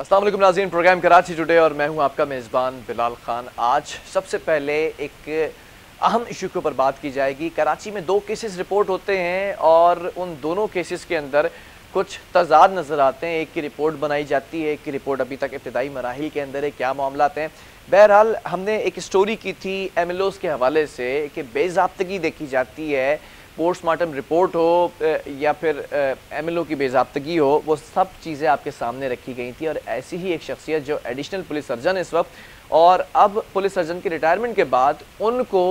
अस्सलाम वालेकुम नाज़रीन, प्रोग्राम कराची टुडे और मैं हूं आपका मेज़बान बिलाल खान। आज सबसे पहले एक अहम इशू के ऊपर बात की जाएगी। कराची में 2 केसेस रिपोर्ट होते हैं और उन दोनों केसेस के अंदर कुछ तज़ाद नज़र आते हैं। एक की रिपोर्ट बनाई जाती है, एक की रिपोर्ट अभी तक इब्तिदाई मराहिल के अंदर है, क्या मामलात हैं। बहरहाल हमने एक स्टोरी की थी एमएलओज़ के हवाले से कि बेज़ाब्तगी देखी जाती है, पोस्टमार्टम रिपोर्ट हो या फिर एमएलओ की बेज़ाब्तगी हो, वो सब चीज़ें आपके सामने रखी गई थी। और ऐसी ही एक शख्सियत जो एडिशनल पुलिस सर्जन इस वक्त, और अब पुलिस सर्जन की रिटायरमेंट के बाद उनको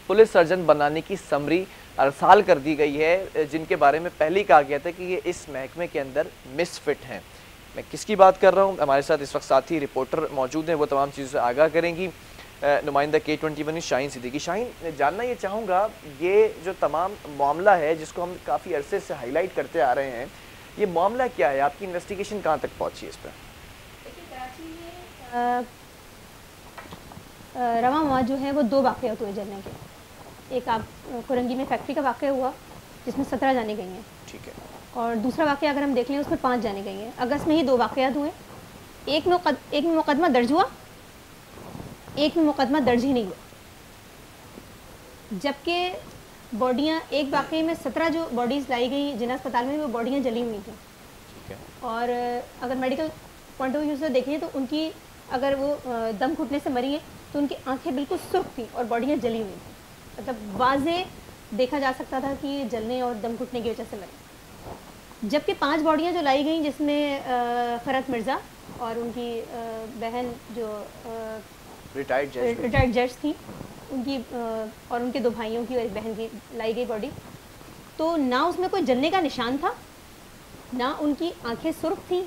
पुलिस सर्जन बनाने की समरी अरसाल कर दी गई है, जिनके बारे में पहले ही कहा गया था कि ये इस महकमे के अंदर मिसफिट हैं। मैं किसकी बात कर रहा हूँ? हमारे साथ इस वक्त साथी रिपोर्टर मौजूद हैं, वो तमाम चीज़ों से आगाह करेंगी। नुमाइंदा K21 शाहीन सिद्दीकी। शाहीन, जानना ये चाहूँगा, ये जो तमाम मामला है जिसको हम काफ़ी अरसे से हाईलाइट करते आ रहे हैं, ये मामला क्या है? आपकी इन्वेस्टिगेशन कहाँ तक पहुँची है इस पर? कराची में रवा हुआ जो है वो 2 वाक़यात हुए जलने के। एक आप कुरंगी में फैक्ट्री का वाक़या हुआ जिसमें 17 जाने गई हैं, ठीक है, और दूसरा वाक़या अगर हम देख लें उसमें 5 जाने गई हैं। अगस्त में ही 2 वाक़यात हुए, एक में मुकदमा दर्ज हुआ, एक में मुकदमा दर्ज ही नहीं हुआ। जबकि बॉडियाँ, एक वाक़ये में 17 जो बॉडीज़ लाई गई जिना अस्पताल में, वो बॉडियाँ जली हुई थी। और अगर मेडिकल पॉइंट ऑफ व्यू से देखें तो उनकी, अगर वो दम घुटने से मरी है तो उनकी आंखें बिल्कुल सुर्ख थी और बॉडियाँ जली हुई थी। मतलब वाज़े देखा जा सकता था कि ये जलने और दम घुटने की वजह से मरी। जबकि 5 बॉडियाँ जो लाई गई जिसमें फ़रत मिर्ज़ा और उनकी बहन जो रिटायर्ड जज थी, उनकी और उनके 2 भाइयों की और एक बहन की लाई गई बॉडी, तो ना उसमें कोई जलने का निशान था, ना उनकी आंखें सुर्ख थी,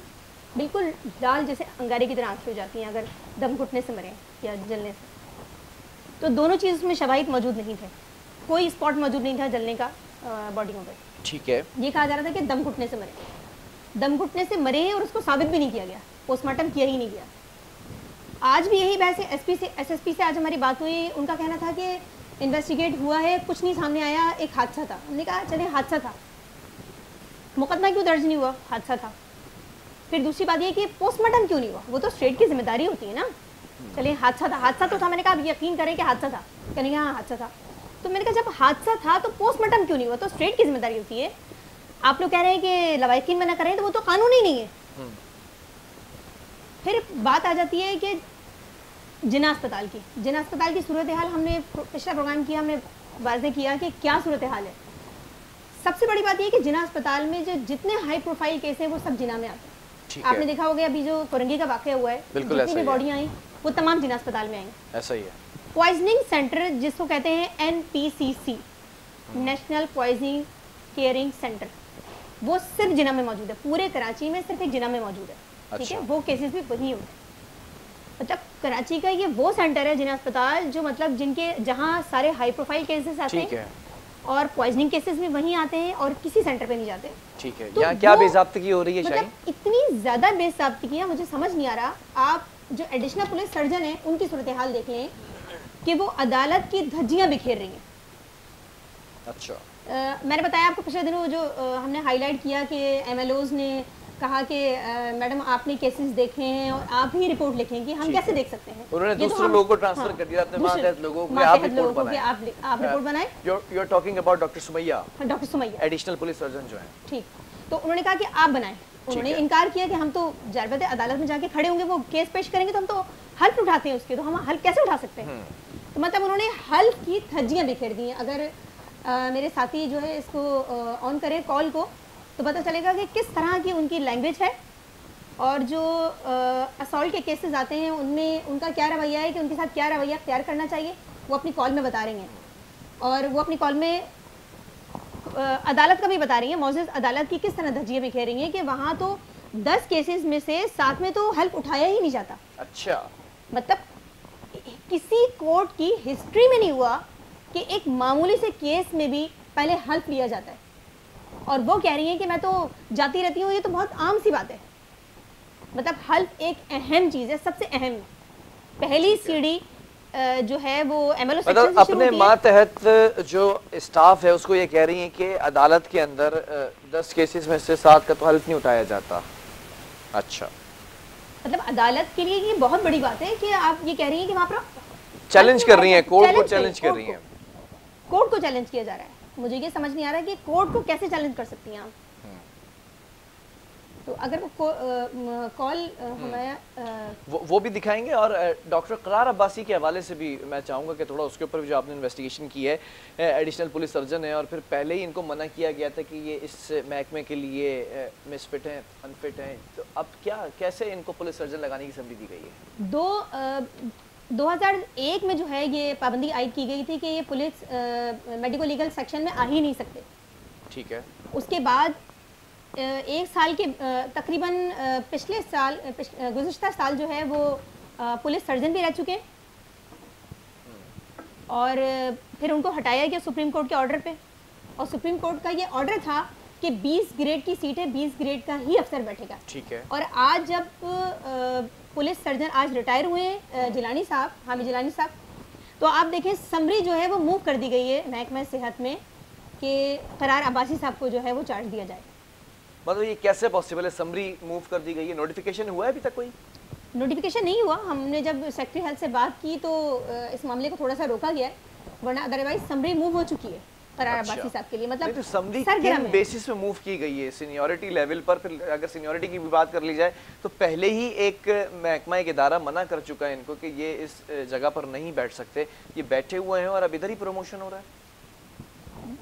बिल्कुल लाल जैसे अंगारे की तरह आंखें हो जाती हैं अगर दम घुटने से मरे या जलने से। तो दोनों चीज़ उसमें शवाहिद मौजूद नहीं थे, कोई स्पॉट मौजूद नहीं था जलने का बॉडियों पर। ठीक है, ये कहा जा रहा था कि दम घुटने से मरे हैं और उसको साबित भी नहीं किया गया, पोस्टमार्टम किया ही नहीं गया। आज भी यही बहस है। एसएसपी से आज हमारी बात हुई, उनका कहना था कि इन्वेस्टिगेट हुआ है, कुछ नहीं सामने आया, एक हादसा था। हमने कहा चले हादसा था, मुकदमा क्यों दर्ज नहीं हुआ? हादसा था। फिर दूसरी बात ये कि पोस्टमार्टम क्यों नहीं हुआ? वो तो स्टेट की जिम्मेदारी होती है ना। चलिए हादसा तो था, मैंने कहा आप यकीन करें कि हादसा था, कहने हाँ हादसा था। तो मैंने कहा जब हादसा था तो पोस्टमार्टम क्यों नहीं हुआ? तो स्टेट की जिम्मेदारी होती है। आप लोग कह रहे हैं कि लवाहिकीन मना करें, तो वो तो कानून ही नहीं है। फिर बात आ जाती है कि जिना अस्पताल की सूरत हाल। हमने पिछला प्रोग्राम किया, हमने वाज़ेह किया कि क्या सूरत हाल है। सबसे बड़ी बात यह कि जिना अस्पताल में जो जितने हाई प्रोफाइल केस हैं वो सब जिना में आते हैं। आपने देखा होगा अभी जो कुरंगी का वाक़या हुआ है, जितनी भी बॉडियाँ आई वो तमाम जिना अस्पताल में आई। ऐसा ही है। पॉइजनिंग सेंटर जिसको कहते हैं NPCC, national poisoning caring centre, वो सिर्फ जिना में मौजूद है। पूरे कराची में सिर्फ एक जिना में मौजूद है। ठीक है, वो केसेस भी वही हुए। मतलब कराची का ये वो सेंटर है जिना अस्पताल जो मतलब जहाँ सारे हाई प्रोफाइल केसेस आते हैं और पॉइजनिंग केसेस भी वहीं आते हैं और किसी सेंटर पे नहीं जाते। ठीक है, तो यहाँ क्या बेज़ाब्तगी हो रही है? मतलब इतनी ज्यादा बेज़ाब्तगियाँ मुझे समझ नहीं आ रहा। आप जो एडिशनल पुलिस सर्जन है उनकी सूरत हाल देख लें कि वो अदालत की धज्जियाँ बिखेर रही हैं। अच्छा, मैंने बताया आपको पिछले दिनों जो हमने हाईलाइट किया कि MLOs ने कहा कि मैडम आपने केसेस देखे हैं और आप ही रिपोर्ट लिखेंगे, हम कैसे देख सकते हैं? उन्होंने दूसरे लोगों को ट्रांसफर कर दिया, अपने मातहत लोगों को आप रिपोर्ट बनाएं। You are talking about doctor Sumaiya, additional police surgeon जो है। ठीक, तो उन्होंने कहा कि आप बनाएं। उन्होंने इनकार किया कि हम तो जारबत अदालत में जाके खड़े होंगे, वो केस पेश करेंगे तो हम तो हल्फ उठाते हैं उसके, तो हम हल्फ कैसे उठा सकते हैं? तो मतलब उन्होंने हल्फ की धज्जियाँ बिखेर दी हैं। अगर मेरे साथी जो है इसको ऑन करें कॉल को तो पता चलेगा कि किस तरह की उनकी लैंग्वेज है और जो असॉल्ट के केसेस आते हैं उनमें उनका क्या रवैया है, कि उनके साथ क्या रवैया अख्तियार करना चाहिए, वो अपनी कॉल में बता रही हैं। और वो अपनी कॉल में अदालत का भी बता रही हैं, मौजूद अदालत की किस तरह धज्जियाँ बिखेर रही हैं कि वहाँ तो 10 केसेस में से 7 में तो हेल्प उठाया ही नहीं जाता। अच्छा, मतलब किसी कोर्ट की हिस्ट्री में नहीं हुआ कि एक मामूली से केस में भी पहले हेल्प लिया जाता है। और वो कह रही हैं कि मैं तो जाती रहती हूँ, ये तो बहुत आम सी बात है। मतलब हेल्प एक अहम चीज़ है, सबसे अहम। पहली सीढ़ी जो है वो MLO सेक्शन से अपने मातहत जो स्टाफ है उसको ये कह रही हैं कि अदालत के अंदर 10 केसेस में से 7 का तो हेल्प नहीं उठाया जाता। अच्छा, मतलब अदालत के लिए ये बहुत बड़ी बात है कि आप ये कह रही हैं कि वहाँ पर चैलेंज कर रही हैं, कोर्ट को चैलेंज कर रही हैं, कोर्ट को चैलेंज किया जा रहा है। मुझे ये समझ नहीं आ रहा है कि कोर्ट को कैसे चैलेंज कर सकती हैं आप। तो अगर वो कॉल हमारा वो भी दिखाएंगे, और डॉक्टर करार अब्बासी के हवाले से भी मैं चाहूँगा कि थोड़ा उसके ऊपर भी जो आपने इन्वेस्टिगेशन की है, एडिशनल पुलिस सर्जन है और फिर पहले ही इनको मना किया गया था कि ये इस महकमे के लिए मिसफिट हैं, अनफिट हैं, तो अब क्या कैसे इनको पुलिस सर्जन लगाने की समझ दी गई है? 2001 में जो है ये पाबंदी आयद की गई थी कि ये पुलिस मेडिको लीगल सेक्शन में आ ही नहीं सकते। ठीक है। उसके बाद एक साल के तकरीबन पिछले साल गुज़िश्ता साल जो है वो पुलिस सर्जन भी रह चुके हैं और फिर उनको हटाया गया सुप्रीम कोर्ट के ऑर्डर पे, और सुप्रीम कोर्ट का ये ऑर्डर था कि 20 ग्रेड की सीट है, 20 ग्रेड का ही अफसर बैठेगा। ठीक है। और आज जब पुलिस सर्जन आज रिटायर हुए हैं जिलानी साहब, हामिद जिलानी साहब, तो आप देखें समरी जो है वो मूव कर दी गई है महकमा सेहत में कि करार अब्बासी साहब को जो है वो चार्ज दिया जाए। मतलब ये कैसे पॉसिबल है, समरी मूव कर दी गई है? नोटिफिकेशन हुआ है अभी तक? कोई नोटिफिकेशन नहीं हुआ। हमने जब सेक्रेटरी हेल्थ से बात की तो इस मामले को थोड़ा सा रोका गया है, वरना अदरवाइज समरी मूव हो चुकी है करार अब्बासी साहब के लिए। मतलब तो समरी किन बेसिस पे मूव की गई है? सीनियरिटी लेवल पर? फिर अगर सीनियरिटी की भी बात कर ली जाए तो पहले ही एक महकमा एक इदारा मना कर चुका है इनको कि ये इस जगह पर नहीं बैठ सकते, ये बैठे हुए हैं और अब इधर ही प्रमोशन हो रहा है।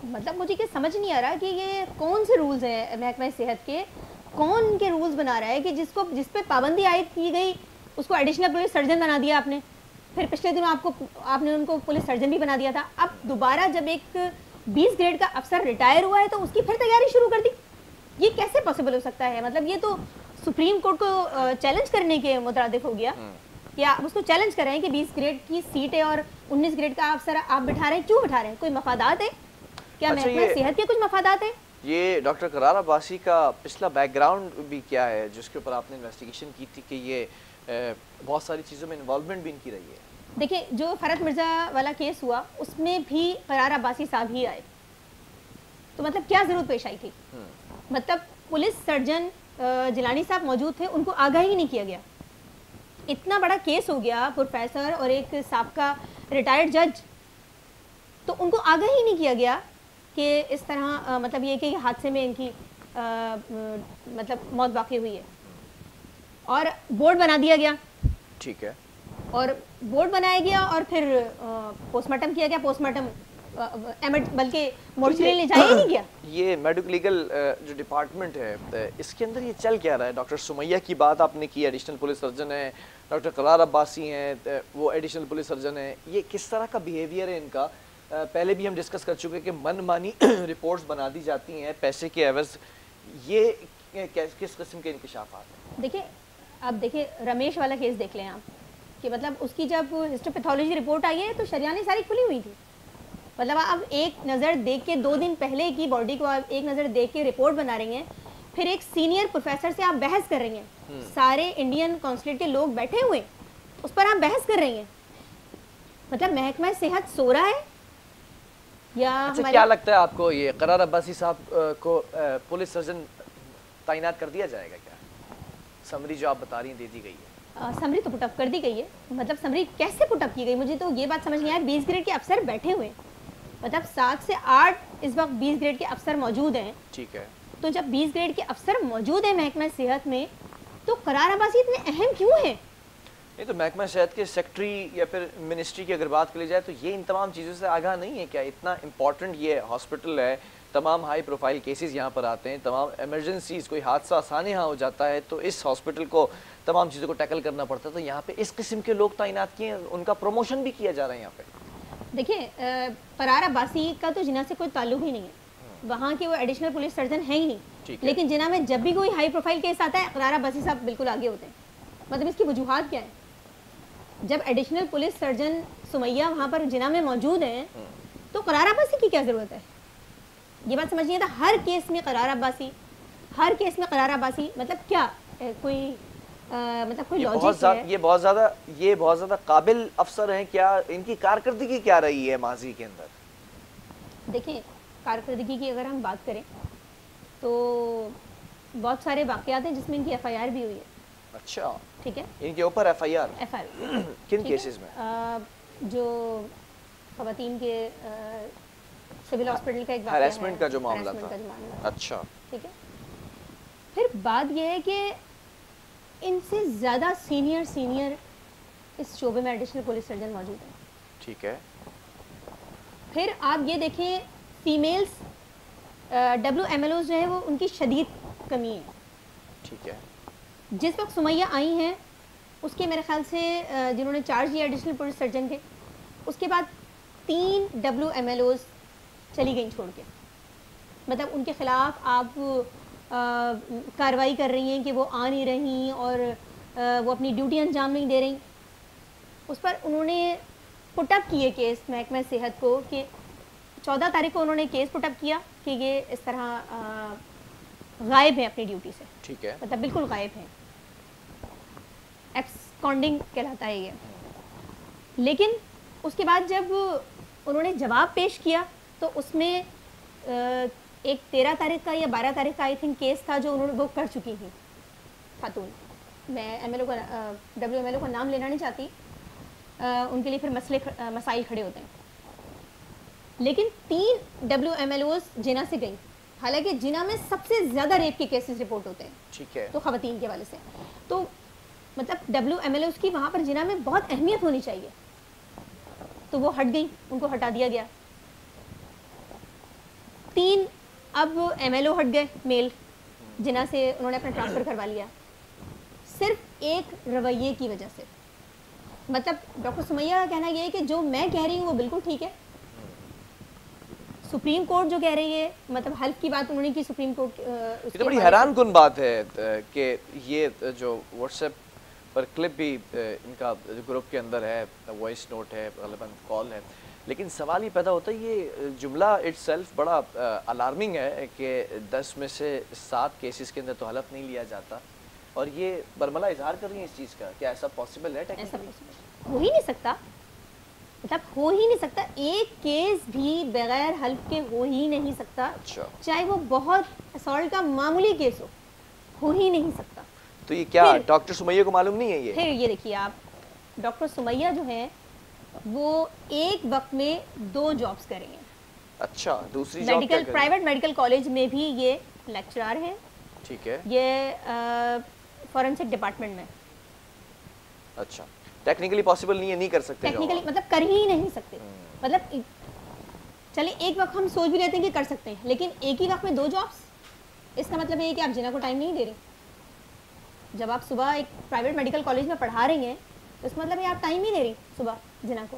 मतलब मुझे क्या समझ नहीं आ रहा कि ये कौन से रूल्स हैं महकमा सेहत के, कौन के रूल्स बना रहा है कि जिस पे पाबंदी आयद की गई उसको एडिशनल पुलिस सर्जन बना दिया आपने, फिर पिछले दिनों आपने उनको पुलिस सर्जन भी बना दिया था, अब दोबारा जब एक 20 ग्रेड का अफसर रिटायर हुआ है तो उसकी फिर तैयारी शुरू कर दी। ये कैसे पॉसिबल हो सकता है? मतलब ये तो सुप्रीम कोर्ट को चैलेंज करने के मुतरादिफ हो गया कि आप उसको चैलेंज कर रहे हैं कि 20 ग्रेड की सीट है और 19 ग्रेड का अफसर आप बिठा रहे हैं, क्यों बिठा रहे हैं? कोई मफादात है क्या? अच्छा, महकमा सेहत के कुछ मफादात है? ये डॉक्टर करार अब्बासी का पिछला बैकग्राउंड भी क्या है जिसके ऊपर आपने इन्वेस्टिगेशन की थी कि ये बहुत सारी चीज़ों में इन्वॉल्वमेंट भी इनकी रही है? देखिए, जो फरत मिर्ज़ा वाला केस हुआ उसमें भी करार अब्बासी साहब ही आए, तो मतलब क्या ज़रूरत पेश आई थी? मतलब पुलिस सर्जन जिलानी साहब मौजूद थे, उनको आगाही ही नहीं किया गया। इतना बड़ा केस हो गया, प्रोफेसर और एक साबका रिटायर्ड जज, तो उनको आगाही ही नहीं किया गया कि इस तरह मतलब ये कि हादसे में इनकी मतलब मौत वाक़ई हुई है, और बोर्ड बना दिया गया। ठीक है। और बोर्ड बनाया गया और फिर पोस्टमार्टम किया गया। पोस्टमार्टम बल्कि मोर्चरी ले जाया ही नहीं गया। ये मेडिकल लीगल जो डिपार्टमेंट है इसके अंदर ये चल क्या रहा है? डॉक्टर सुमैया की बात आपने की, एडिशनल पुलिस सर्जन है, डॉक्टर करार अब्बासी हैं वो एडिशनल पुलिस सर्जन है, ये किस तरह का बिहेवियर है इनका? पहले भी हम डिस्कस कर चुके हैं कि मनमानी रिपोर्ट्स बना दी जाती हैं पैसे के एवज, ये किस किस्म के इंकशाफात हैं? देखिए, अब देखिए रमेश वाला केस देख लें आप कि मतलब उसकी जब हिस्टोपैथोलॉजी रिपोर्ट आई है तो शरियानें सारी खुली हुई थी। मतलब आप एक नज़र देख के 2 दिन पहले की बॉडी को आप एक नज़र देख के रिपोर्ट बना रही हैं, फिर एक सीनियर प्रोफेसर से आप बहस कर रही हैं, सारे इंडियन कॉन्सुलेट के लोग बैठे हुए उस पर आप बहस कर रही हैं। मतलब महकमा सेहत सो रहा है या? अच्छा, क्या लगता है आपको ये करार अब्बासी साहब को पुलिस सर्जन तैनात कर दिया जाएगा क्या? समरी जो आप बता रही हैं दे दी गई है। समरी तो पुटअप कर दी गई है। मतलब समरी कैसे पुटअप की गई, मुझे तो ये बात समझ नहीं आया। 20 ग्रेड के अफसर बैठे हुए, मतलब 7 से 8 इस वक्त 20 ग्रेड के अफसर मौजूद हैं। ठीक है। तो जब 20 ग्रेड के अफसर मौजूद है महकमा सेहत में, तो करार अब्बासी इतने अहम क्यों है? नहीं तो महकमा सेहत के सेक्रेटरी या फिर मिनिस्ट्री की अगर बात करी जाए तो ये इन तमाम चीज़ों से आगाह नहीं है क्या? इतना इंपॉर्टेंट ये हॉस्पिटल है, तमाम हाई प्रोफाइल केसेस यहाँ पर आते हैं, तमाम एमरजेंसीज, कोई हादसा आसानी यहाँ हो जाता है तो इस हॉस्पिटल को तमाम चीज़ों को टैकल करना पड़ता है, तो यहाँ पे इस किस्म के लोग तैनात किए, उनका प्रमोशन भी किया जा रहा है यहाँ पे। देखिए, करार अब्बासी का तो जिना से कोई ताल्लुक ही नहीं है, वहाँ के वो एडिशनल पुलिस सर्जन है ही नहीं, लेकिन जिना में जब भी कोई हाई प्रोफाइल केस आता है करार अब्बासी साहब बिल्कुल आगे होते हैं। मतलब इसकी वजूहात क्या है? जब एडिशनल पुलिस सर्जन सुमैया वहाँ पर जिना में मौजूद हैं तो करार अब्बासी की क्या ज़रूरत है? ये बात समझिए था। हर केस में करार अब्बासी, हर केस में करार अब्बासी, मतलब क्या कोई मतलब कोई लॉजिक है? ये बहुत ज़्यादा काबिल अफसर हैं क्या? इनकी कारकर्दगी क्या रही है माजी के अंदर? देखिए, कारकर्दगी की अगर हम बात करें तो बहुत सारे वाक़यात हैं जिसमें इनकी FIR भी हुई है। अच्छा, ठीक है, इनके ऊपर एफआईआर किन केसेस में? जो खवातीन के सिविल हॉस्पिटल का एक हरासमेंट का जो मामला था। अच्छा, ठीक है। फिर बात यह है कि इनसे ज़्यादा सीनियर इस शोबे में एडिशनल पुलिस सर्जन मौजूद हैं। ठीक है। फिर आप ये देखें, फीमेल्स WMLOs जो है वो उनकी शदीद कमी है। ठीक है। जिस वक्त सुमैया आई हैं उसके मेरे ख्याल से जिन्होंने चार्ज लिया एडिशनल पुलिस सर्जन के, उसके बाद 3 WMLOs चली गई छोड़ के। मतलब उनके ख़िलाफ़ आप कार्रवाई कर रही हैं कि वो आ नहीं रही और वो अपनी ड्यूटी अंजाम नहीं दे रही। उस पर उन्होंने पुटअप किए केस महकमा सेहत को कि 14 तारीख को उन्होंने केस पुटअप किया कि ये इस तरह गायब है अपनी ड्यूटी से। ठीक है। मतलब बिल्कुल गायब है, एब्सकॉन्डिंग कहलाता है ये। लेकिन उसके बाद जब उन्होंने जवाब पेश किया तो उसमें एक 13 तारीख का या 12 तारीख का आई थिंक केस था जो उन्होंने वो कर चुकी थी खातून। मैं MLO का WMLO का नाम लेना नहीं चाहती, उनके लिए फिर मसाइल खड़े होते हैं। लेकिन 3 WMLOs जिना से गई, हालांकि जिना में सबसे ज़्यादा रेप के केसेस रिपोर्ट होते हैं। ठीक है। तो ख़वातीन के वाले से तो मतलब WMLOs की वहाँ पर जिना में बहुत अहमियत होनी चाहिए, तो वो हट गई, उनको हटा दिया गया। 3 अब MLO हट गए मेल, जिना से उन्होंने अपना ट्रांसफ़र करवा लिया, सिर्फ एक रवैये की वजह से। मतलब डॉक्टर सुमैया का कहना यह है कि जो मैं कह रही हूँ वो बिल्कुल ठीक है, सुप्रीम कोर्ट जो कह रही है, मतलब हल्फ की बात उन्होंने की सुप्रीम कोर्ट। ये तो बड़ी हैरानकुन बात है कि ये जो व्हाट्सएप पर क्लिप भी इनका ग्रुप के अंदर है, वॉइस नोट है, गलबन कॉल है, लेकिन सवाल ये पैदा होता है ये जुमला इटसेल्फ बड़ा अलार्मिंग है कि 10 में से 7 केसेस के अंदर तो हलफ नहीं लिया जाता, और ये बरमला इजहार कर रही है इस चीज़ का। क्या ऐसा पॉसिबल है? टेक्निकली हो ही नहीं सकता, मतलब हो ही नहीं सकता, एक केस भी बगैर हल्फ के हो ही नहीं सकता। अच्छा। चाहे वो बहुत असॉल्ट का मामूली केस हो ही नहीं सकता। तो ये क्या डॉक्टर सुमैया को मालूम नहीं है ये? फिर ये देखिए आप, डॉक्टर सुमैया जो है वो एक वक्त में 2 जॉब्स कर रही हैं। अच्छा, दूसरी job medical private medical college में भी ये लेक्चरर हैं। ठीक है। ये फॉरेंसिक डिपार्टमेंट में। अच्छा, टेक्निकली पॉसिबल नहीं है, नहीं कर सकते। टेक्निकली मतलब कर ही नहीं सकते। मतलब चलिए एक वक्त हम सोच भी लेते हैं कि कर सकते हैं, लेकिन एक ही वक्त में 2 जॉब्स, इसका मतलब ये है कि आप जिना को टाइम नहीं दे रही। जब आप सुबह एक प्राइवेट मेडिकल कॉलेज में पढ़ा रही हैं तो इसका मतलब ये आप टाइम नहीं दे रही, सुबह जिना को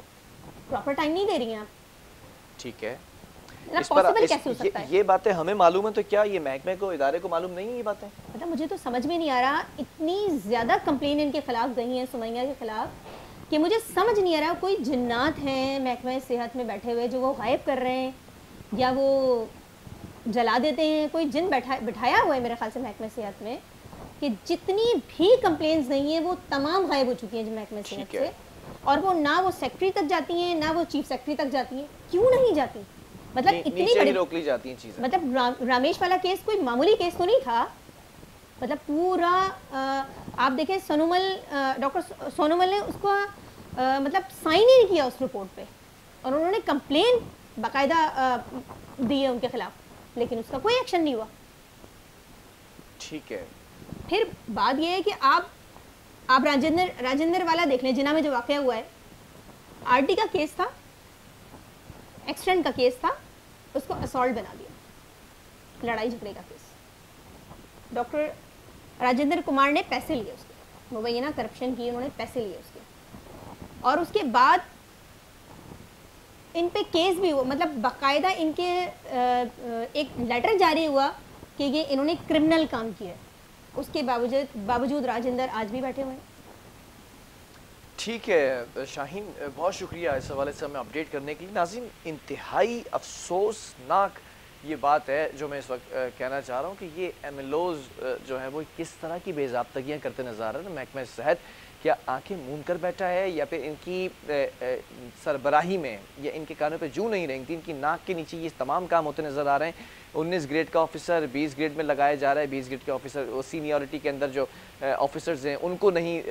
प्रॉपर टाइम नहीं दे रही हैं आप। ठीक है। इस पर कैसे हो सकता है? ये बातें हमें मालूम है, तो क्या ये महकमे को, इदारे को मालूम नहीं है ये बातें? मतलब मुझे तो समझ में नहीं आ रहा, इतनी ज़्यादा कंप्लेन इनके खिलाफ गई हैं सुमैया के खिलाफ कि मुझे समझ नहीं आ रहा कोई जिन्नात हैं महकमे सेहत में बैठे हुए जो वो गायब कर रहे हैं या वो जला देते हैं। कोई जिन बिठाया हुआ है मेरे ख्याल से महकमे सेहत में कि जितनी भी कंप्लेंट्स नहीं है वो तमाम गायब हो चुकी हैं महकमे सेहत से, और वो ना वो सेक्रेटरी तक जाती हैं ना वो चीफ सेक्रेटरी तक जाती हैं। क्यों नहीं जाती? मतलब इतनी बड़ी रोक ली जाती हैं चीजें। मतलब रामेश वाला केस कोई मामूली केस तो नहीं था। मतलब पूरा आप देखें सोनोमल, डॉक्टर सोनोमल ने उसको मतलब साइन ही नहीं किया उस रिपोर्ट पे, और उन्होंने कंप्लेन बाकायदा दी है उनके खिलाफ, लेकिन उसका कोई एक्शन नहीं हुआ। ठीक है। फिर बात यह है कि आप राजेंद्र वाला देख लें, जिना में जो वाकया हुआ है, RT का केस था, एक्सीडेंट का केस था, उसको असॉल्ट बना दिया, लड़ाई झगड़े का केस। डॉक्टर राजेंद्र कुमार ने पैसे लिए उसके, मुबैना करप्शन की, उन्होंने पैसे लिए उसके, और उसके बाद इन पे केस भी हुआ। मतलब बाकायदा इनके एक लेटर जारी हुआ कि ये इन्होंने क्रिमिनल काम किया है, उसके बावजूद राजेंद्र आज भी बैठे हुए हैं। ठीक है शाहीन, बहुत शुक्रिया इस हवाले से हमें अपडेट करने के लिए। नाज़रीन, इंतहाई अफसोसनाक ये बात है जो मैं इस वक्त कहना चाह रहा हूँ कि ये एमएलओज जो है वो किस तरह की बेज़ाब्तगियाँ करते नज़र आ रहे हैं। महकमा सेहत क्या आंखें मूंद कर बैठा है या फिर इनकी सरबराही में या इनके कानों पे जू नहीं रेंगती, इनकी नाक के नीचे ये तमाम काम होते नज़र आ रहे हैं। 19 ग्रेड का ऑफिसर 20 ग्रेड में लगाया जा रहा है, 20 ग्रेड के ऑफिसर सीनियरिटी के अंदर जो ऑफिसर्स हैं उनको नहीं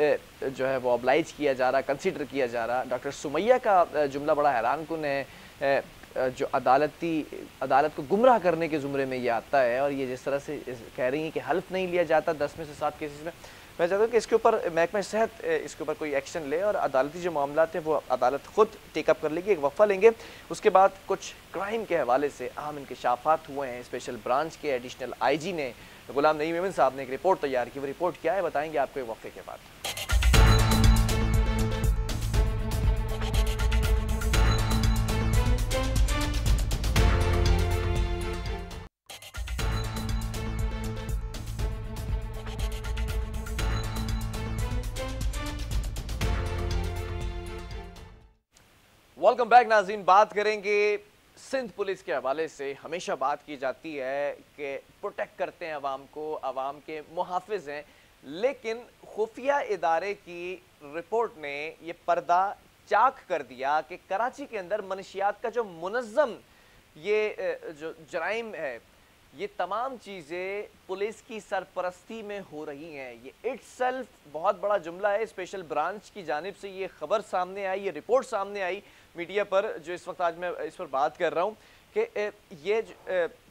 जो है वो ऑब्लाइज किया जा रहा, कंसिडर किया जा रहा। डॉक्टर सुमैया का जुमला बड़ा हैरान कुन है, जो अदालत को गुमराह करने के ज़ुमरे में ये आता है और ये जिस तरह से कह रही हैं कि हल्फ नहीं लिया जाता 10 में से 7 केसेस में। मैं चाहता हूँ कि इसके ऊपर महकमा सेहत इसके ऊपर कोई एक्शन ले और अदालती जो मामलात हैं वो अदालत खुद टेकअप कर लेगी। एक वक्फा लेंगे, उसके बाद कुछ क्राइम के हवाले से अहम इंकशाफात हुए हैं। स्पेशल ब्रांच के एडिशनल IG ने गुलाम नबी मेमन साहब ने एक रिपोर्ट तैयार की, वो रिपोर्ट क्या है बताएंगे आपको एक वक्फे के बाद। वेलकम बैक नाज़रीन। बात करेंगे सिंध पुलिस के हवाले से। हमेशा बात की जाती है कि प्रोटेक्ट करते हैं अवाम को, अवाम के मुहाफिज हैं, लेकिन खुफिया इदारे की रिपोर्ट ने यह पर्दा चाक कर दिया कि कराची के अंदर मनशियात का जो मुनज़्ज़म ये जो जराइम है, ये तमाम चीज़ें पुलिस की सरपरस्ती में हो रही हैं। ये इटसेल्फ बहुत बड़ा जुमला है। स्पेशल ब्रांच की जानिब से ये खबर सामने आई, ये रिपोर्ट सामने आई मीडिया पर, जो इस वक्त आज मैं इस पर बात कर रहा हूँ कि ये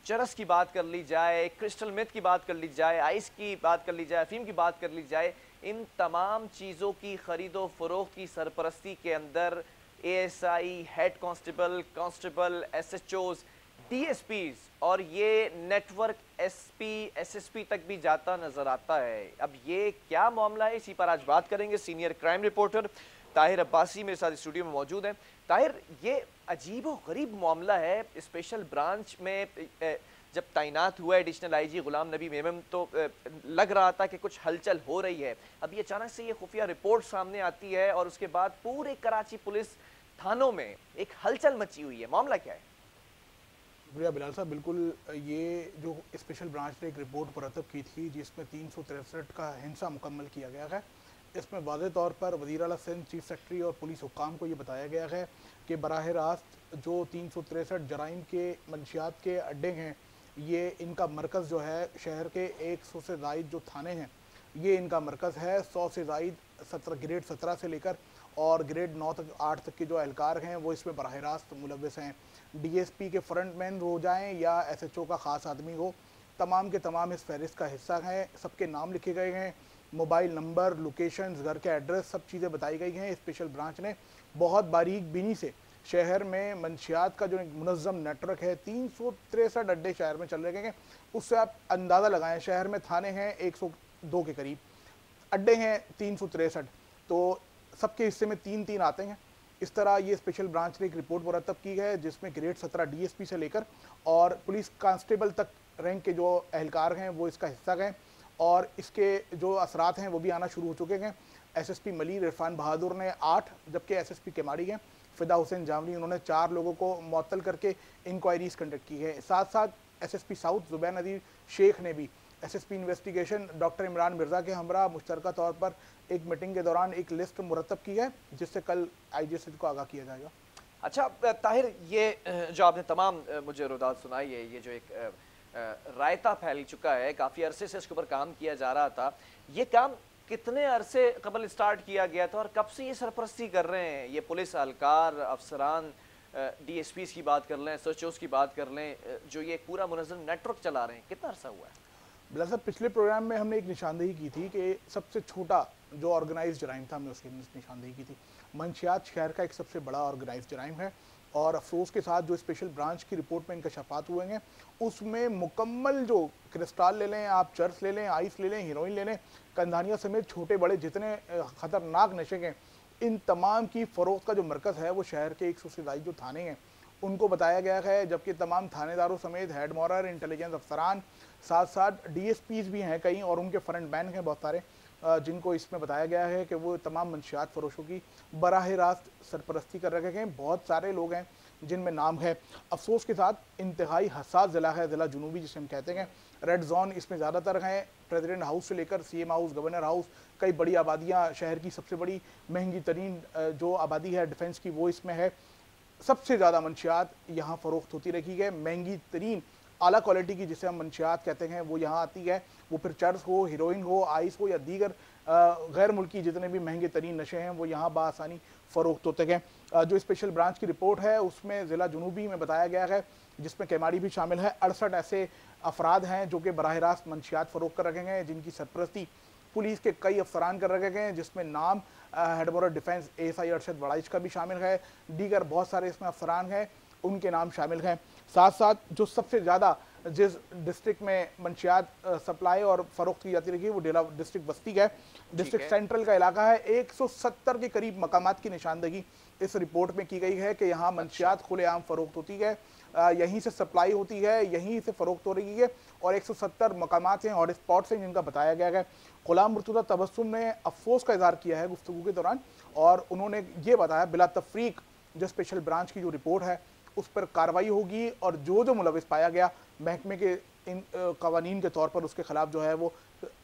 चरस की बात कर ली जाए, क्रिस्टल मेथ की बात कर ली जाए, आइस की बात कर ली जाए, अफीम की बात कर ली जाए, इन तमाम चीज़ों की खरीदो फरोख्त की सरपरस्ती के अंदर ASI, head constable, constable, SHOs, DSPs और ये नेटवर्क SP, SSP तक भी जाता नजर आता है। अब ये क्या मामला है, इसी पर आज बात करेंगे। Senior crime reporter Tahir Abbasi मेरे साथ स्टूडियो में मौजूद हैं। ताहिर, ये अजीब व गरीब मामला है। स्पेशल ब्रांच में जब तैनात हुआ एडिशनल IG गुलाम नबी मेमन तो लग रहा था कि कुछ हलचल हो रही है। अब ये अचानक से ये खुफिया रिपोर्ट सामने आती है और उसके बाद पूरे कराची पुलिस थानों में एक हलचल मची हुई है। मामला क्या है? शुक्रिया बिलाल साहब। बिल्कुल, ये जो स्पेशल ब्रांच ने एक रिपोर्ट मुरतब की थी जिसमें 363 का हिंसा मुकम्मल किया गया है। इसमें वाज़ेह तौर पर वज़ीर आला सिंध, चीफ सेक्रेटरी और पुलिस हुक्काम को ये बताया गया है कि बराह रास्त जो 363 जराइम के मंशियात के अड्डे हैं, ये इनका मरकज़ जो है शहर के 100 से ज़ायद जो थाने हैं, ये इनका मरकज़ है। 100 से ज़ायद 17 ग्रेड 17 से लेकर और ग्रेड 9 तक 8 तक के जो एहलकार हैं वो इसमें बराह रास्त मुलव्वस हैं। DSP के फ्रंटमैन हो जाएँ या SHO का ख़ास आदमी हो, तमाम के तमाम इस फहरिस्त का हिस्सा हैं। सबके नाम लिखे गए हैं, मोबाइल नंबर, लोकेशंस, घर के एड्रेस, सब चीज़ें बताई गई हैं। स्पेशल ब्रांच ने बहुत बारीक बीनी से शहर में मंशियात का जो एक मुनज़्ज़म नेटवर्क है, 363 अड्डे शहर में चल रहे हैं। उससे आप अंदाज़ा लगाएं, शहर में थाने हैं 102 के करीब, अड्डे हैं 363, तो सबके हिस्से में 3-3 आते हैं। इस तरह ये स्पेशल ब्रांच ने एक रिपोर्ट मुरतब की है जिसमें ग्रेड 17 DSP से लेकर और पुलिस कांस्टेबल तक रैंक के जो एहलकार हैं वो इसका हिस्सा हैं और इसके जो असरात हैं वो भी आना शुरू हो चुके हैं। SSP मलिर इरफान बहादुर ने 8, जबकि SSP केमाड़ी हैं फ़िदा हुसैन जामली, उन्होंने 4 लोगों को मुअत्तल करके इंक्वायरीज़ कंडक्ट की है। साथ साथ SSP साउथ ज़ुबैर नदीर शेख ने भी SSP investigation doctor Imran Mirza के हमरा मुश्तरका तौर पर एक मीटिंग के दौरान एक लिस्ट मुरतब की है जिससे कल IG सिंध को आगाह किया जाएगा। अच्छा ताहिर, ये जो आपने तमाम मुझे रुदात सुनाई है, ये जो एक रायता फैल चुका है, काफ़ी अरसे से इसके ऊपर काम किया जा रहा था, ये काम कितने अरसे कबल स्टार्ट किया गया था और कब से ये सरपरस्ती कर रहे हैं ये पुलिस एहलकार, अफसरान, DSPs की बात कर लें, SHOs की बात कर लें, जो ये पूरा मुनज़्ज़म नेटवर्क चला रहे हैं, कितना अरसा हुआ है? बिला साहब, पिछले प्रोग्राम में हमने एक निशानदेही की थी कि सबसे छोटा जो ऑर्गेनाइज जराइम था, हमने उसकी निशानदेही की थी। मंशियात शहर का एक सबसे बड़ा ऑर्गेनाइज जराइम है और अफसोस के साथ जो स्पेशल ब्रांच की रिपोर्ट में इंकशाफात हुए हैं उसमें मुकम्मल जो क्रिस्टाल ले लें, आप चर्स ले लें, आइस ले लें, हीरोइन ले लें, कंधानिया समेत छोटे बड़े जितने ख़तरनाक नशे हैं, इन तमाम की फ़रोख्त का जो मरकज़ है वो शहर के 100 से ज़ायद जो थाने हैं उनको बताया गया है। जबकि तमाम थानेदारों समेत हेड मॉरर, इंटेलिजेंस अफसरान, साथ साथ DSPs भी हैं कई और उनके फ्रंट बैन हैं बहुत सारे, जिनको इसमें बताया गया है कि वो तमाम मंशियात फरोशों की बराह रास्त सरपरस्ती कर रखे हैं। बहुत सारे लोग हैं जिनमें नाम है। अफसोस के साथ इंतहाई हसास ज़िला है ज़िला जुनूबी, जिसे हम कहते हैं रेड जोन। इसमें ज़्यादातर हैं प्रेसिडेंट हाउस से लेकर सीएम हाउस, गवर्नर हाउस, कई बड़ी आबादियाँ, शहर की सबसे बड़ी महंगी तरीन जो आबादी है डिफेंस की वो इसमें है। सबसे ज़्यादा मंशियात यहाँ फ़रोख्त होती रही है। महंगी तरीन आला क्वालिटी की जिसे हम मंशियात कहते हैं वो यहाँ आती है। वो फिर चर्स हो, हीरोइन हो, आइस हो या दीगर गैर मुल्की जितने भी महंगे तरीन नशे हैं वो यहाँ बासानी फ़रोख्त होते हैं। जो स्पेशल ब्रांच की रिपोर्ट है उसमें ज़िला जुनूबी में बताया गया है, जिसमें केमाड़ी भी शामिल है, 68 ऐसे अफराद हैं जो कि बराह रास्त मंशियात फ़रोख्त कर रखे गए हैं, जिनकी सरपरस्ती पुलिस के कई अफसरान कर रखे गए हैं, जिसमें नाम head board defence ASI Arshad Waraich का भी शामिल है। दीगर बहुत सारे इसमें अफसरान हैं, उनके नाम शामिल हैं। साथ साथ जो सबसे ज़्यादा जिस डिस्ट्रिक्ट में मंशियात सप्लाई और फ़रोख्त की जाती रही वो डेला डिस्ट्रिक्ट बस्ती है। डिस्ट्रिक्ट सेंट्रल का इलाका है। 170 के करीब मकामात की निशानदगी इस रिपोर्ट में की गई है कि यहाँ मंशियात खुलेआम फ़रोख्त होती है, यहीं से सप्लाई होती है, यहीं से फ़रोख्त हो रही है। और 170 मकामात हैं, हॉट स्पॉट्स हैं जिनका बताया गया है। गुलाम मुर्तज़ा तबस्सुम ने अफसोस का इज़हार किया है गुफ्तगू के दौरान, और उन्होंने ये बताया बिला तफरीक जो स्पेशल ब्रांच की जो रिपोर्ट है उस पर कार्रवाई होगी और जो जो मुलविस पाया गया महकमे के इन कवानीन के तौर पर उसके खिलाफ जो है वो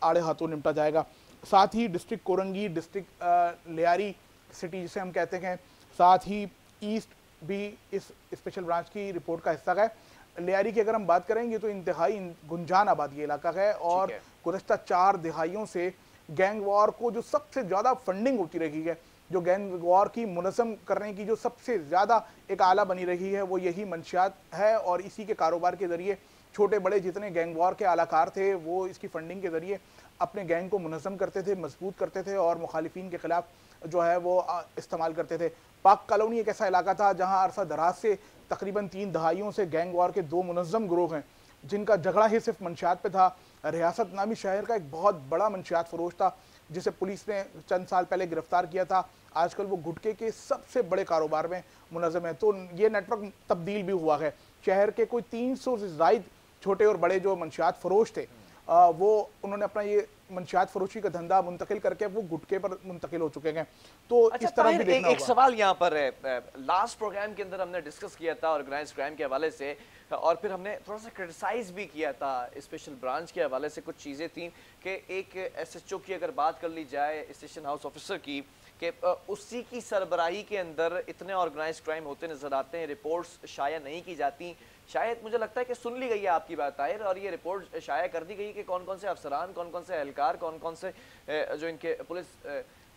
आड़े हाथों निपटा जाएगा। साथ ही district Korangi, district Lyari city जिसे हम कहते हैं, साथ ही ईस्ट भी इस स्पेशल ब्रांच की रिपोर्ट का हिस्सा है। लियारी की अगर हम बात करेंगे तो इंतहाई गुंजान आबादी इलाका है और गुज़श्ता 4 दिहाइयों से गैंग वॉर को जो सबसे ज़्यादा फंडिंग होती रही है, जो गैंग वॉर की मुनज़्ज़म करने की जो सबसे ज़्यादा एक आला बनी रही है वो यही मंशियात है। और इसी के कारोबार के ज़रिए छोटे बड़े जितने गैंग वॉर के आलाकार थे वो इसकी फंडिंग के ज़रिए अपने गैंग को मुनज़्ज़म करते थे, मजबूत करते थे और मुखालिफिन के ख़िलाफ़ जो है वो इस्तेमाल करते थे। पाक कॉलोनी एक ऐसा इलाका था जहाँ अरसा दराज से तकरीबन 3 दहाइयों से गैंग वॉर के 2 मुनज़्ज़म ग्रोह हैं जिनका झगड़ा ही सिर्फ मंशियात पे था। रियासत नामी शहर का एक बहुत बड़ा मंशियात फरोश था जिसे पुलिस ने चंद साल पहले गिरफ्तार किया था। आजकल वो गुटके के सबसे बड़े कारोबार में मुनज़्ज़म है। तो ये नेटवर्क तब्दील भी हुआ है। शहर के कोई 300 से ज़ायद छोटे और बड़े जो मंशियात फरोश थे वो उन्होंने अपना ये मंशियात फरोशी का धंधा मुंतकिल करके वो गुटके पर मुंतकिल हो चुके हैं। तो अच्छा, इस तरह भी देखना एक सवाल यहाँ पर है। लास्ट प्रोग्राम के अंदर हमने डिस्कस किया था ऑर्गेनाइज्ड क्राइम के हवाले से, और फिर हमने थोड़ा सा क्रिटिसाइज भी किया था स्पेशल ब्रांच के हवाले से। कुछ चीज़ें थी कि एक SHO की अगर बात कर ली जाए, स्टेशन हाउस ऑफिसर की, कि उसी की सरबराही के अंदर इतने ऑर्गेनाइज्ड क्राइम होते नजर आते हैं, रिपोर्ट्स शाया नहीं की जाती। शायद मुझे लगता है कि सुन ली गई है आपकी बात ताहिर, और ये रिपोर्ट शाया कर दी गई कि कौन कौन से अफसरान, कौन कौन से एहलकार, कौन कौन से जो इनके पुलिस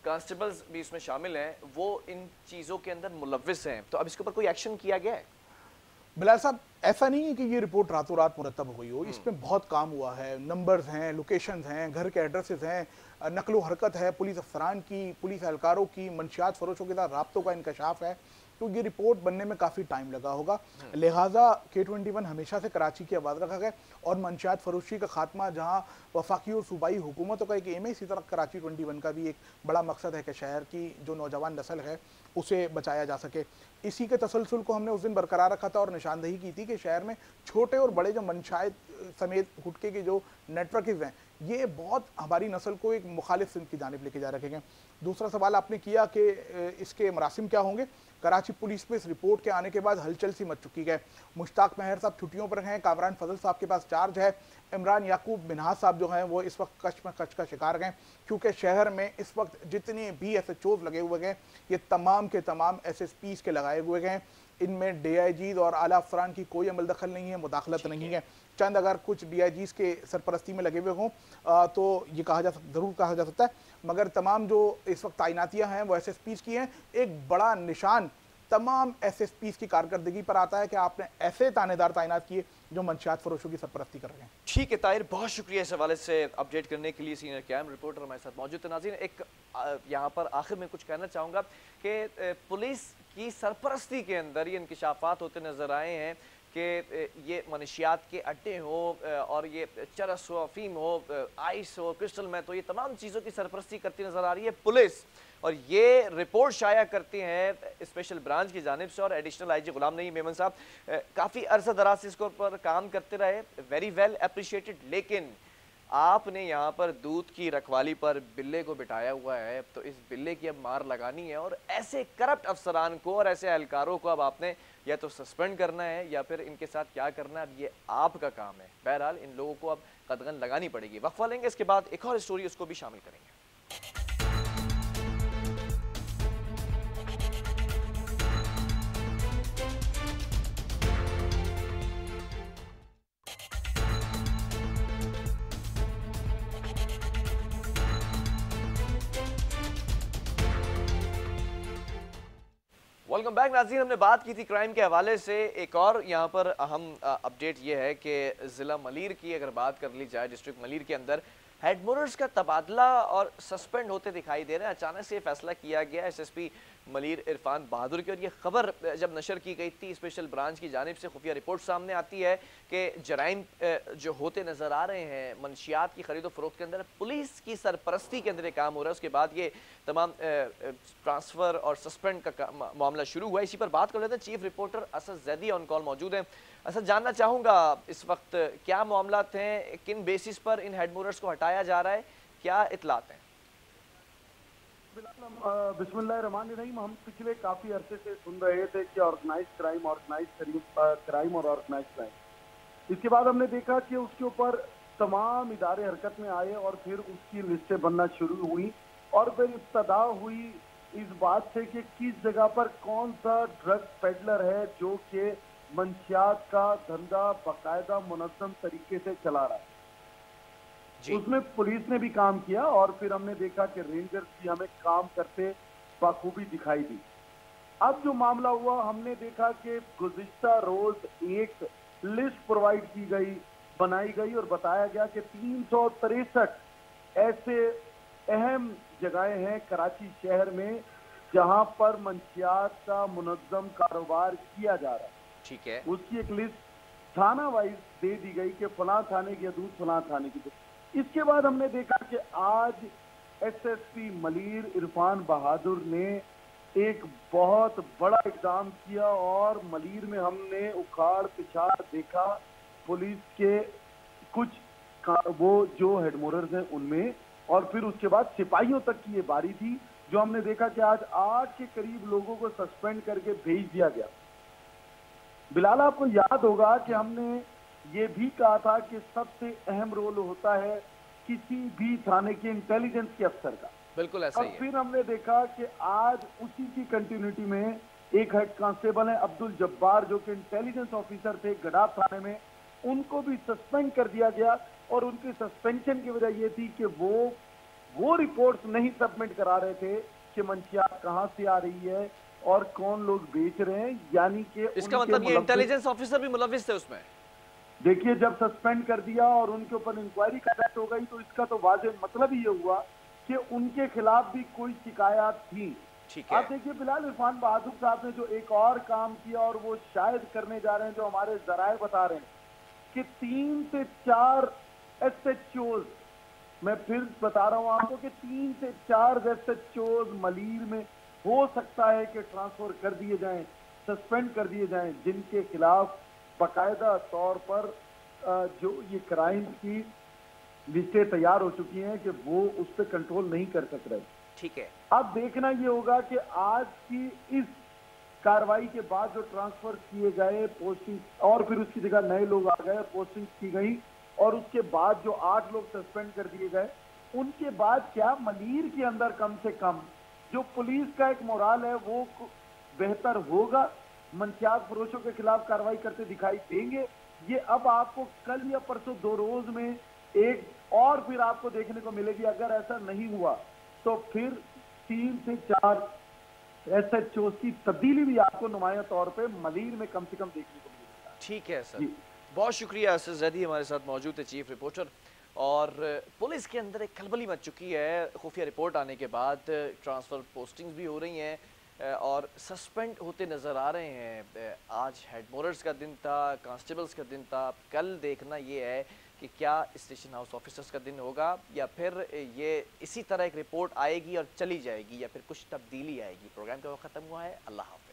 कांस्टेबल्स भी इसमें शामिल हैं वो इन चीज़ों के अंदर मुलव्विस हैं। तो अब इसके ऊपर कोई एक्शन किया गया है? बिलाल साहब, ऐसा नहीं है कि ये रिपोर्ट रातों रात मुरतब हो गई हो। इसमें बहुत काम हुआ है, नंबर्स हैं, लोकेशंस हैं, घर के एड्रेसेस हैं, नकलो हरकत है, पुलिस अफसरान की, पुलिस एहलकारों की, मंशियात फरोशों के साथ राब्तों का इंकशाफ है। तो ये रिपोर्ट बनने में काफ़ी टाइम लगा होगा। लिहाजा K21 हमेशा से कराची की आवाज़ रखा गया और मंशियात फरोशी का खात्मा जहाँ वफाकी और सूबाई हुकूमतों का एक एम है, इसी तरह कराची 21 का भी एक बड़ा मकसद है कि शहर की जो नौजवान नस्ल है उसे बचाया जा सके। इसी के तसलसल को हमने उस दिन बरकरार रखा था और निशानदही की थी कि शहर में छोटे और बड़े जो मंशायत समेत गुटके के जो नेटवर्क हैं ये बहुत हमारी नस्ल को एक मुखालिफ सिंध की जानिब लेके जा रखे हैं। दूसरा सवाल आपने किया कि इसके मरासिम क्या होंगे। कराची पुलिस में इस रिपोर्ट के आने के बाद हलचल सी मच चुकी है। मुश्ताक महर साहब छुट्टियों पर हैं, कामरान फजल साहब के पास चार्ज है, इमरान याकूब मिनहाज साहब जो हैं वो इस वक्त कश का शिकार हैं, क्योंकि शहर में इस वक्त जितने भी SHOs लगे हुए हैं ये तमाम के तमाम SSPs के लगाए हुए हैं। इनमें DIGs और आला अफसरान की कोई अमल दखल नहीं है, मुदाखलत नहीं है। चंद अगर कुछ DIGs के सरपरस्ती में लगे हुए हों तो ये ज़रूर कहा जा सकता है, मगर तमाम जो इस वक्त तैनातियाँ हैं वो SSPs की हैं। एक बड़ा निशान तमाम SSPs की कारकर्दगी पर आता है कि आपने ऐसे थानेदार तैनात किए जो मंशियात फरोशों की सरपरस्ती कर रहे हैं। ठीक है ताहिर, बहुत शुक्रिया इस हवाले से अपडेट करने के लिए। सीनियर क्राइम रिपोर्टर हमारे साथ मौजूद थे। नाज़रीन, एक यहाँ पर आखिर में कुछ कहना चाहूँगा कि पुलिस की सरपरस्ती के अंदर ये इंकशाफात होते नज़र आए हैं कि ये मनशियात के अड्डे हो और ये चरस हो, अफीम हो, आइस हो, क्रिस्टल में, तो ये तमाम चीज़ों की सरपरस्ती करती नज़र आ रही है पुलिस। और ये रिपोर्ट शाया करती हैं स्पेशल ब्रांच की जानिब से, और एडिशनल IG गुलाम नबी मेमन साहब काफ़ी अरसा दराज से इसके ऊपर काम करते रहे, वेरी वेल अप्रिशिएटेड। लेकिन आपने यहाँ पर दूध की रखवाली पर बिल्ले को बिठाया हुआ है, तो इस बिल्ले की अब मार लगानी है और ऐसे करप्ट अफसरान को और ऐसे एहलकारों को अब आपने या तो सस्पेंड करना है या फिर इनके साथ क्या करना है, अब ये आपका काम है। बहरहाल इन लोगों को अब कदगन लगानी पड़ेगी। वक्फा लेंगे, इसके बाद एक और स्टोरी उसको भी शामिल करेंगे। वेलकम बैक नाज़रीन। हमने बात की थी क्राइम के हवाले से। एक और यहाँ पर अहम अपडेट ये है कि ज़िला मलीर की अगर बात कर ली जाए, डिस्ट्रिक्ट मलीर के अंदर हेडमोरर्स का तबादला और सस्पेंड होते दिखाई दे रहे हैं। अचानक से फैसला किया गया एसएसपी मलीर इरफान बहादुर की, और ये खबर जब नशर की गई थी स्पेशल ब्रांच की जानिब से खुफिया रिपोर्ट सामने आती है कि जराइम जो होते नज़र आ रहे हैं मंशियात की खरीदो फरोख्त के अंदर, पुलिस की सरपरस्ती के अंदर काम हो रहा है। उसके बाद ये तमाम ट्रांसफ़र और सस्पेंड का मामला शुरू हुआ। इसी पर बात कर लेते हैं। Chief reporter Asad Zaidi on call मौजूद हैं। असद, जानना चाहूँगा इस वक्त क्या मामला हैं, किन बेसिस पर इन हेडमोरर्स को हटाया जा रहा है, क्या इतलात हैं? बिस्मिल्लाहिर्रहमानिर्रहीम। हम पिछले काफी अरसे से सुन रहे थे कि ऑर्गेनाइज क्राइम और ऑर्गेनाइज क्राइम, इसके बाद हमने देखा कि उसके ऊपर तमाम इदारे हरकत में आए और फिर उसकी लिस्टें बनना शुरू हुई और फिर इब्तदा हुई इस बात से कि किस जगह पर कौन सा ड्रग पेडलर है जो कि मंशियात का धंधा बाकायदा मुनज़्ज़म तरीके से चला रहा है। उसमें पुलिस ने भी काम किया और फिर हमने देखा कि रेंजर्स भी हमें काम करते बखूबी दिखाई दी। अब जो मामला हुआ, हमने देखा कि गुज़िश्ता रोज एक लिस्ट प्रोवाइड की गई, बनाई गई और बताया गया कि 363 ऐसे अहम जगहें हैं कराची शहर में जहां पर मंशियात का मुनज़्ज़म कारोबार किया जा रहा है। ठीक है। उसकी एक लिस्ट थाना वाइज दे दी गई कि फलां थाने की दूध फलां थाने की दूध। इसके बाद हमने देखा कि आज एसएसपी मलीर इरफान बहादुर ने एक बहुत बड़ा इक़दाम किया और मलीर में हमने उखाड़ पिछाड़ देखा पुलिस के कुछ वो जो हेडमोरर्स हैं उनमें, और फिर उसके बाद सिपाहियों तक की ये बारी थी जो हमने देखा कि आज 8 के करीब लोगों को सस्पेंड करके भेज दिया गया। बिलाल, आपको याद होगा कि हमने ये भी कहा था कि सबसे अहम रोल होता है किसी भी थाने के इंटेलिजेंस के अफसर का। बिल्कुल ऐसा ही है। फिर हमने देखा कि आज उसी की कंटिन्यूटी में एक हेड कांस्टेबल है अब्दुल जब्बार जो कि इंटेलिजेंस ऑफिसर थे गडाब थाने में, उनको भी सस्पेंड कर दिया गया और उनकी सस्पेंशन की वजह ये थी कि वो रिपोर्ट्स नहीं सबमिट करा रहे थे कि मंशियात कहां से आ रही है और कौन लोग बेच रहे हैं, यानी कि इसका मतलब ये इंटेलिजेंस ऑफिसर भी मुलविस थे उसमें। देखिए, जब सस्पेंड कर दिया और उनके ऊपर इंक्वायरी कंडक्ट हो गई तो इसका तो वाज़ेह मतलब ये हुआ कि उनके खिलाफ भी कोई शिकायत थी। ठीक है। आप देखिए फिलहाल इरफान बहादुर साहब ने जो एक और काम किया और वो शायद करने जा रहे हैं, जो हमारे जराए बता रहे हैं कि 3 से 4 SHOs, मैं फिर बता रहा हूं आपको कि 3 से 4 SHOs मलीर में हो सकता है कि ट्रांसफर कर दिए जाएं, सस्पेंड कर दिए जाएं, जिनके खिलाफ बाकायदा तौर पर जो ये क्राइम की लिस्टें तैयार हो चुकी हैं कि वो उस पर कंट्रोल नहीं कर सक रहे। ठीक है। अब देखना ये होगा कि आज की इस कार्रवाई के बाद जो ट्रांसफर किए गए पोस्टिंग और फिर उसकी जगह नए लोग आ गए, पोस्टिंग की गई और उसके बाद जो 8 लोग सस्पेंड कर दिए गए, उनके बाद क्या मलीर के अंदर कम से कम जो पुलिस का एक मोराल है वो बेहतर होगा, मंशियात फरोशों के खिलाफ कार्रवाई करते दिखाई देंगे। ये अब आपको कल या परसों 2 रोज में एक और फिर आपको देखने को मिलेगी। अगर ऐसा नहीं हुआ तो फिर 3 से 4 SHOs की तब्दीली भी आपको नुमाया तौर पे मलीर में कम से कम देखने को मिलेगा। ठीक है सर, बहुत शुक्रिया। असद जैदी हमारे साथ मौजूद है, चीफ रिपोर्टर। और पुलिस के अंदर एक खलबली मच चुकी है खुफिया रिपोर्ट आने के बाद। ट्रांसफ़र पोस्टिंग्स भी हो रही हैं और सस्पेंड होते नज़र आ रहे हैं। आज हेडमोरर्स का दिन था, कांस्टेबल्स का दिन था। कल देखना ये है कि क्या स्टेशन हाउस ऑफिसर्स का दिन होगा या फिर ये इसी तरह एक रिपोर्ट आएगी और चली जाएगी या फिर कुछ तब्दीली आएगी। प्रोग्राम का वक्त ख़त्म हुआ है। अल्लाह हाफ़िज़।